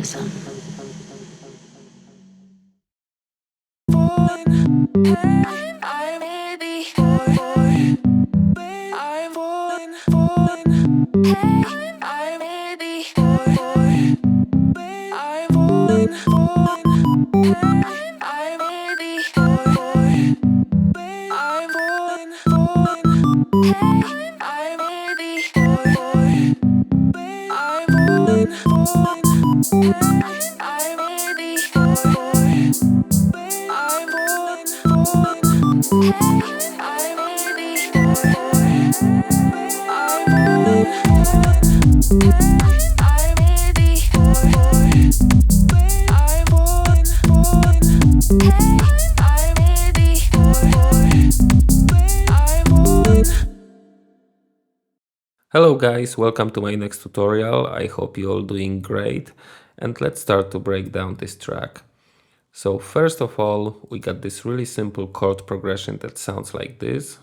listen. Hello guys, welcome to my next tutorial. I hope you're all doing great, and let's start to break down this track. So first of all, we got this really simple chord progression that sounds like this.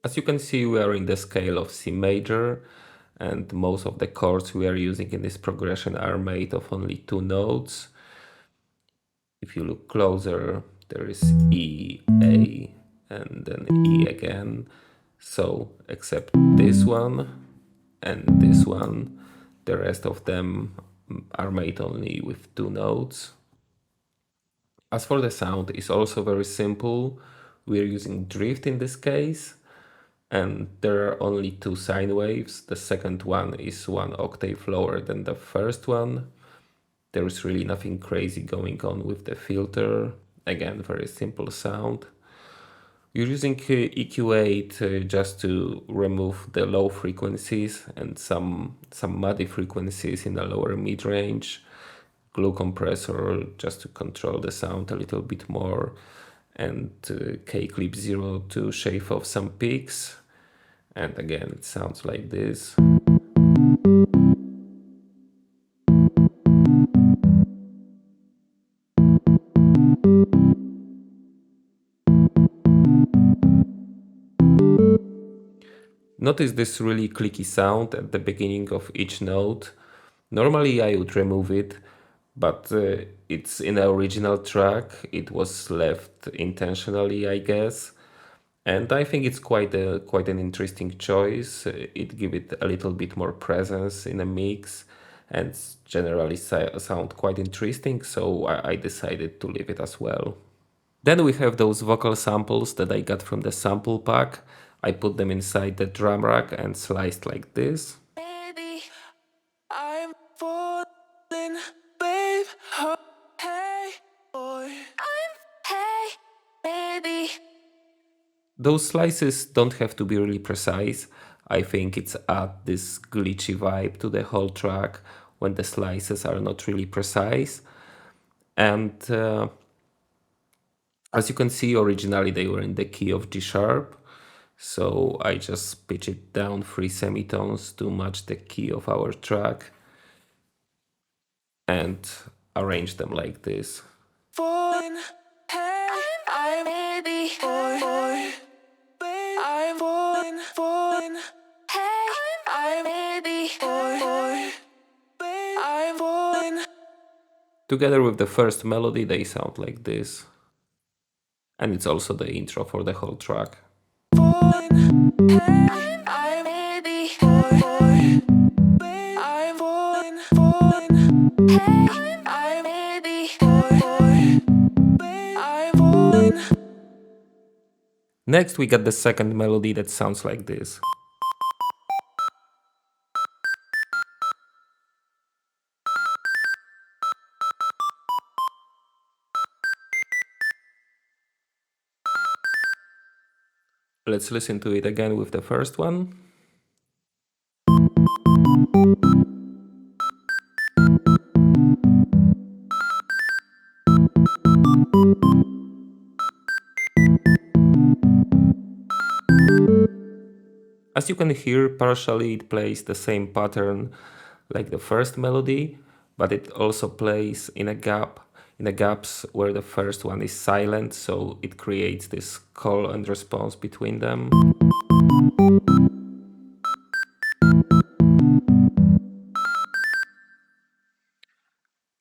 As you can see, we are in the scale of C major, and most of the chords we are using in this progression are made of only two notes. If you look closer, there is E, A, and then E again. So except this one and this one, the rest of them are made only with two notes. As for the sound, it's also very simple. We're using drift in this case, and there are only two sine waves. The second one is 1 octave lower than the first one. There is really nothing crazy going on with the filter. Again, very simple sound. You're using EQ8 just to remove the low frequencies and some muddy frequencies in the lower mid-range. Glue compressor just to control the sound a little bit more, and K-clip 0 to shave off some peaks. And again, it sounds like this. Notice this really clicky sound at the beginning of each note. Normally I would remove it, but it's in the original track. It was left intentionally, I guess. And I think it's quite an interesting choice. It gives it a little bit more presence in a mix and generally sound quite interesting, so I decided to leave it as well. Then we have those vocal samples that I got from the sample pack. I put them inside the drum rack and sliced like this. Baby, I'm falling, babe. Oh, hey, boy. Hey, baby. Those slices don't have to be really precise. I think it's add this glitchy vibe to the whole track when the slices are not really precise. And as you can see, originally they were in the key of G sharp. So I just pitch it down 3 semitones to match the key of our track and arrange them like this. Falling, hey, I'm baby, boy. I'm falling, hey, I'm baby, boy. I'm falling. Together with the first melody, they sound like this. And it's also the intro for the whole track. I'm baby, boy. I'm falling, hey, I'm baby, boy. I'm falling. Next, we got the second melody that sounds like this. Let's listen to it again with the first one. As you can hear, partially it plays the same pattern like the first melody, but it also plays in a gap, in the gaps where the first one is silent, so it creates this call and response between them.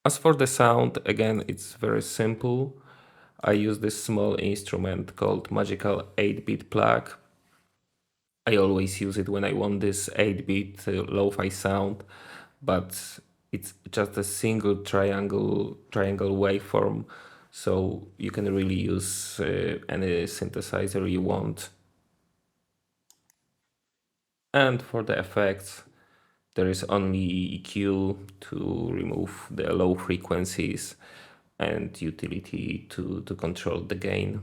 As for the sound, again, it's very simple. I use this small instrument called Magical 8-bit plug. I always use it when I want this 8-bit lo-fi sound, but it's just a single triangle waveform, so you can really use any synthesizer you want. And for the effects, there is only EQ to remove the low frequencies and utility to control the gain.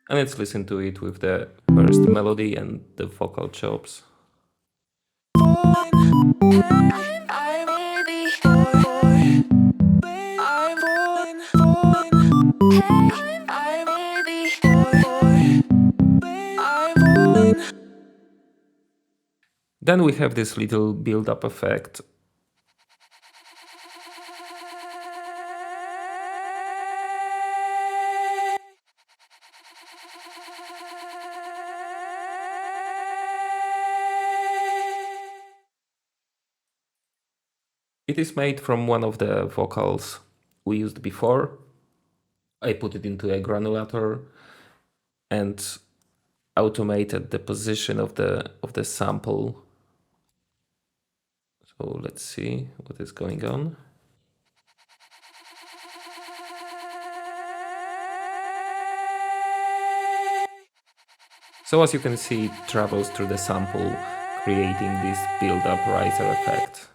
And let's listen to it with the first melody and the vocal chops. Then we have this little build-up effect. It is made from one of the vocals we used before. I put it into a granulator and automated the position of the sample. So let's see what is going on. So as you can see, it travels through the sample, creating this build-up riser effect.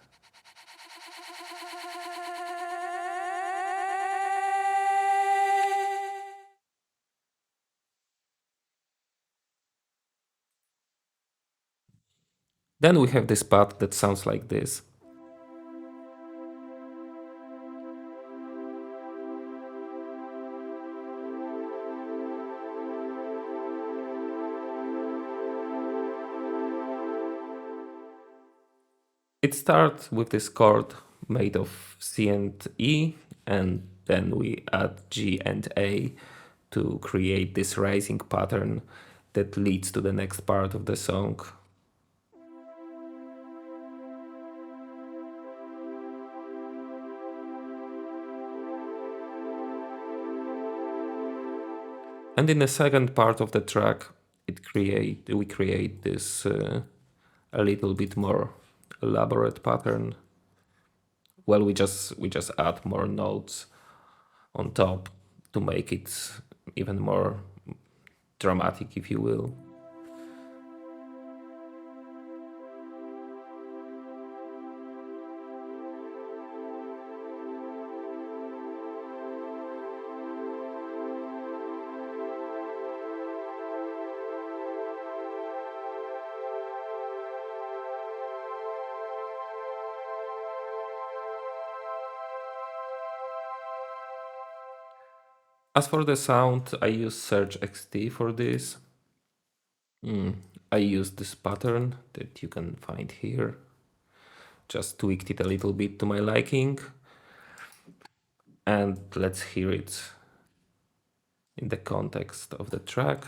Then we have this part that sounds like this. It starts with this chord made of C and E, and then we add G and A to create this rising pattern that leads to the next part of the song. And in the second part of the track, we create this a little bit more elaborate pattern. Well, we just add more notes on top to make it even more dramatic, if you will. As for the sound, I use Search XT for this. I use this pattern that you can find here. Just tweaked it a little bit to my liking. And let's hear it in the context of the track.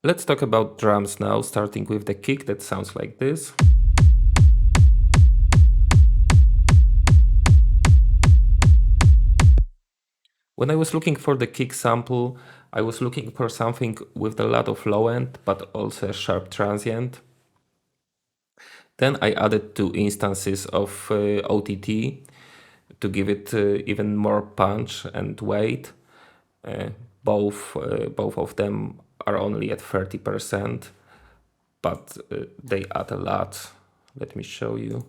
Let's talk about drums now, starting with the kick that sounds like this. When I was looking for the kick sample, I was looking for something with a lot of low end, but also a sharp transient. Then I added 2 instances of OTT to give it even more punch and weight. Uh, both of them are only at 30%, but they add a lot. Let me show you.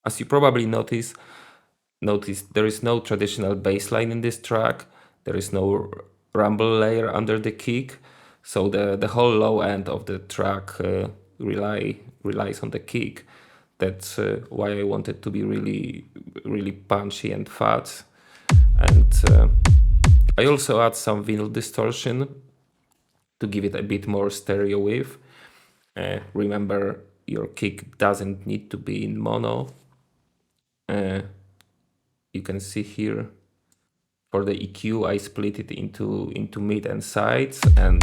As you probably noticed there is no traditional bass line in this track. There is no rumble layer under the kick, so the whole low end of the track relies on the kick. That's why I wanted to be really punchy and fat. And I also add some vinyl distortion to give it a bit more stereo wave. Remember, your kick doesn't need to be in mono. You can see here for the EQ I split it into mid and sides, and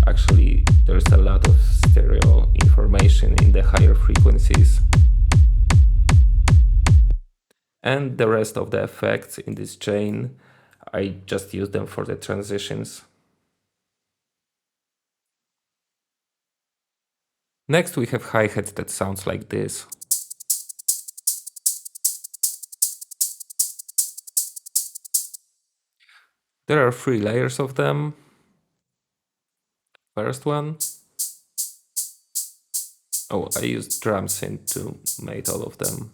actually there's a lot of stereo information in the higher frequencies. And the rest of the effects in this chain, I just use them for the transitions. Next we have hi-hats that sounds like this. There are 3 layers of them. First one. Oh, I used drum synth to make all of them.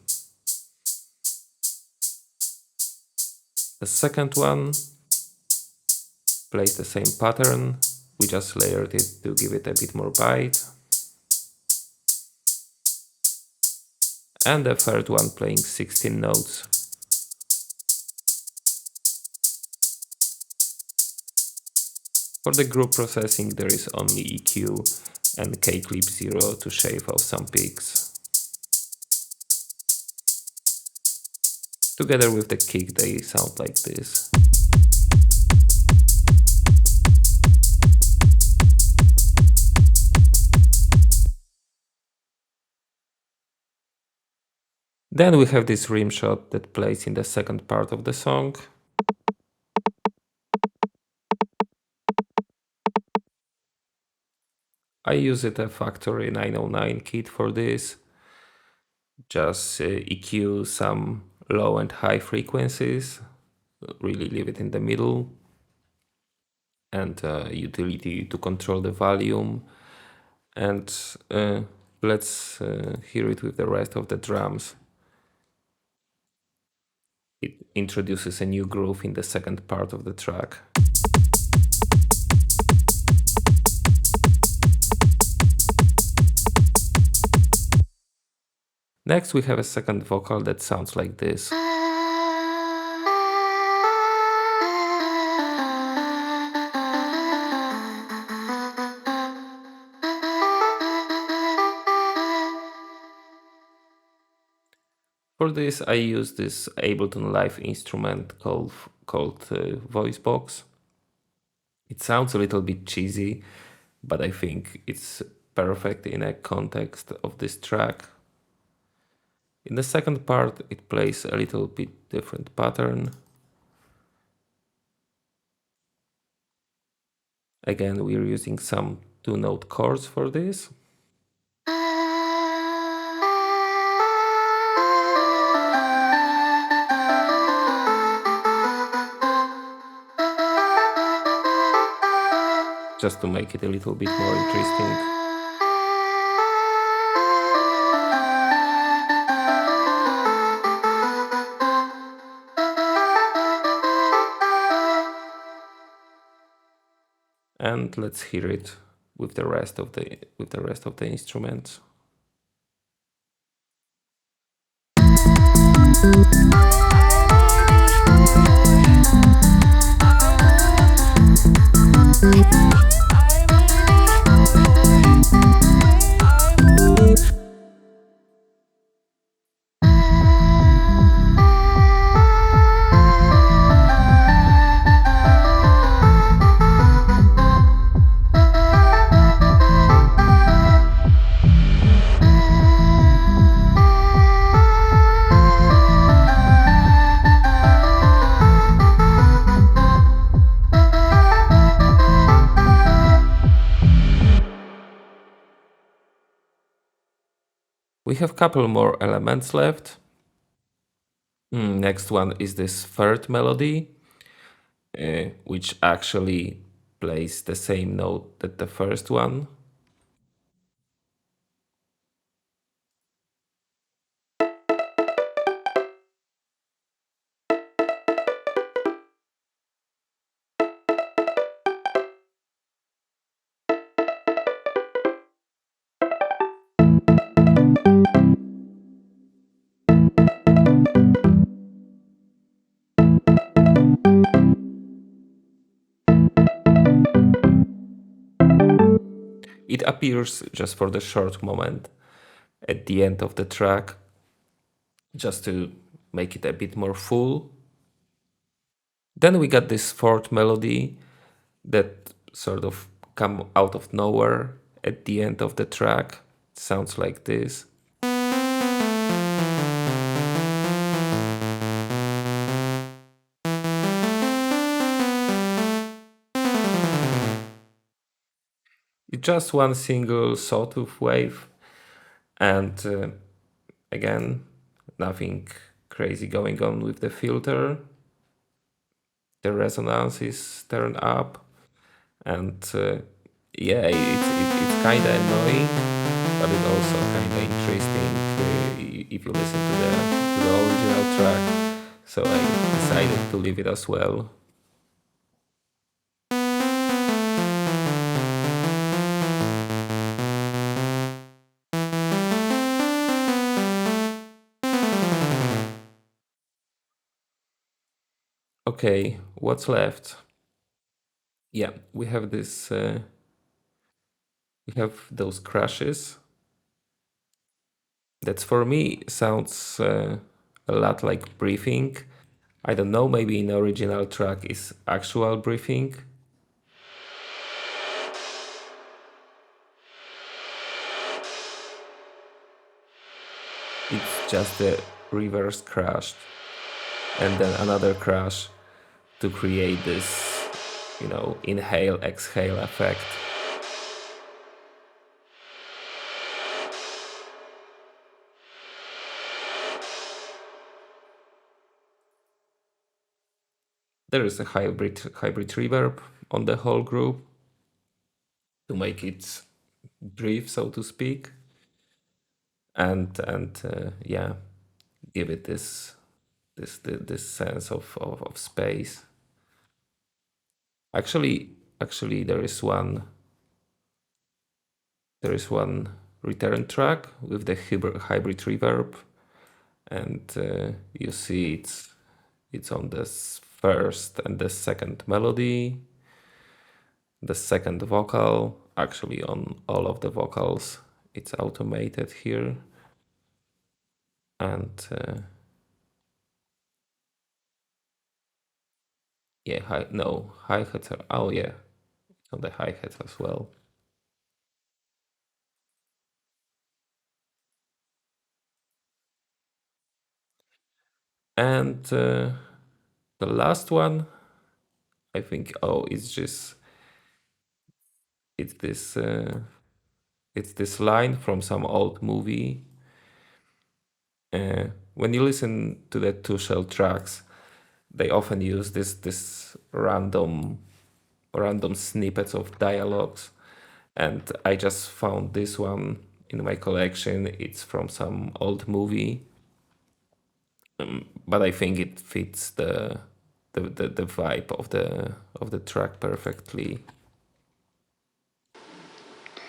The second one plays the same pattern. We just layered it to give it a bit more bite. And the third one playing 16 notes. For the group processing there is only EQ and K-clip 0 to shave off some peaks. Together with the kick they sound like this. Then we have this rim shot that plays in the second part of the song. I use a Factory 909 kit for this. Just EQ some low and high frequencies, really leave it in the middle, and utility to control the volume. And let's hear it with the rest of the drums. It introduces a new groove in the second part of the track. Next we have a second vocal that sounds like this. For this I use this Ableton Live instrument called VoiceBox. It sounds a little bit cheesy, but I think it's perfect in a context of this track. In the second part it plays a little bit different pattern. Again, we're using some 2-note chords for this. Just to make it a little bit more interesting. And let's hear it with the rest of the instruments. We have a couple more elements left. Next one is this third melody, which actually plays the same note that the first one. It appears just for the short moment at the end of the track, just to make it a bit more full. Then we got this fourth melody that sort of come out of nowhere at the end of the track. It sounds like this. It's just one single sawtooth wave, and again, nothing crazy going on with the filter. The resonance is turned up, and yeah, it's kind of annoying, but it's also kind of interesting if you listen to the original track. So I decided to leave it as well. Okay, what's left? Yeah, we have this. We have those crashes. That for me sounds a lot like breathing. I don't know. Maybe in the original track is actual breathing. It's just a reverse crash and then another crash to create this, inhale exhale effect. There is a hybrid reverb on the whole group to make it breathe, so to speak, and yeah, give it this sense of space. Actually, there is one return track with the hybrid reverb, and you see it's on this first and the second melody, the second vocal. Actually, on all of the vocals, it's automated here, and yeah, hi-hats are, oh yeah, it's on the hi-hats as well. And the last one, I think, it's this it's this line from some old movie. When you listen to the two-shell tracks, they often use this random snippets of dialogues, and I just found this one in my collection. It's from some old movie, but I think it fits the vibe of the track perfectly.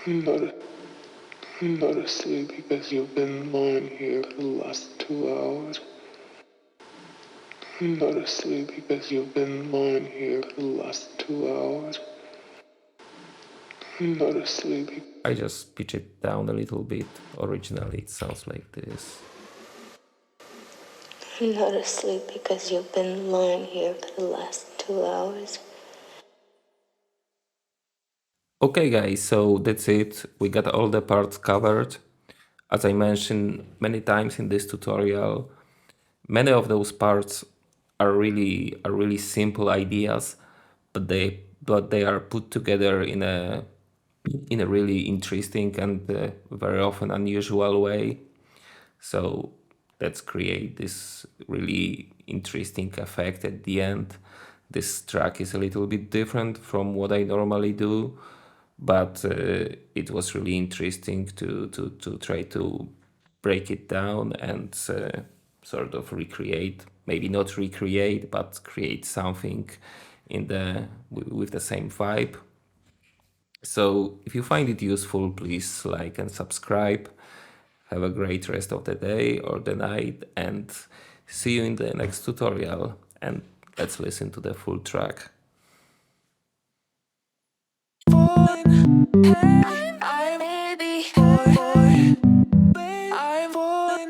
I'm not, I'm not asleep because you've been lying here for the last 2 hours. I'm not asleep because you've been lying here for the last 2 hours. I'm not asleep. I just pitch it down a little bit. Originally, it sounds like this. I'm not asleep because you've been lying here for the last 2 hours. Okay, guys, so that's it. We got all the parts covered. As I mentioned many times in this tutorial, many of those parts are really simple ideas, but they are put together in a really interesting and very often unusual way. So let's create this really interesting effect at the end. This track is a little bit different from what I normally do, but it was really interesting to try to break it down and sort of recreate, maybe not recreate, but create something in with the same vibe. So if you find it useful, please like and subscribe. Have a great rest of the day or the night, and see you in the next tutorial. And let's listen to the full track. I may be bored. I'm bored.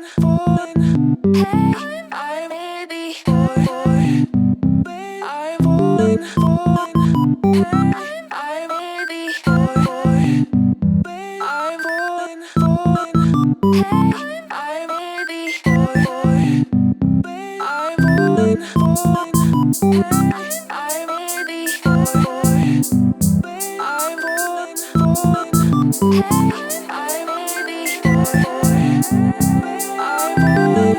Hey, I may be bored. I'm bored. Hey, I may be bored. I'm bored. Hey, I may be bored. I'm bored. Hey, I may be bored. I'm bored. Hey, I may be bored. I'm bored. I may be bored. I'm bored. Hey, I may be bored. I'm bored.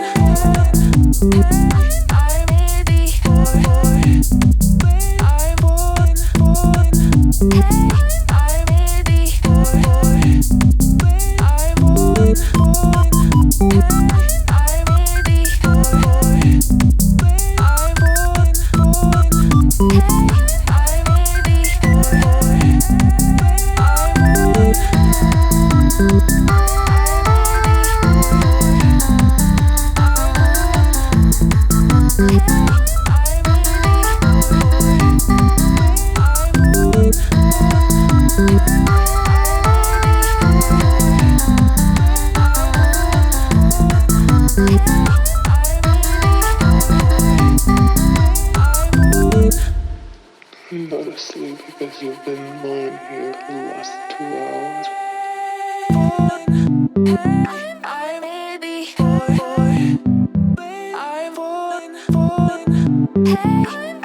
I may be bored. I'm bored. Hey, I may be bored. Not asleep because you've been lying here for the last 2 hours. I may be bored. I'm bored. Hey.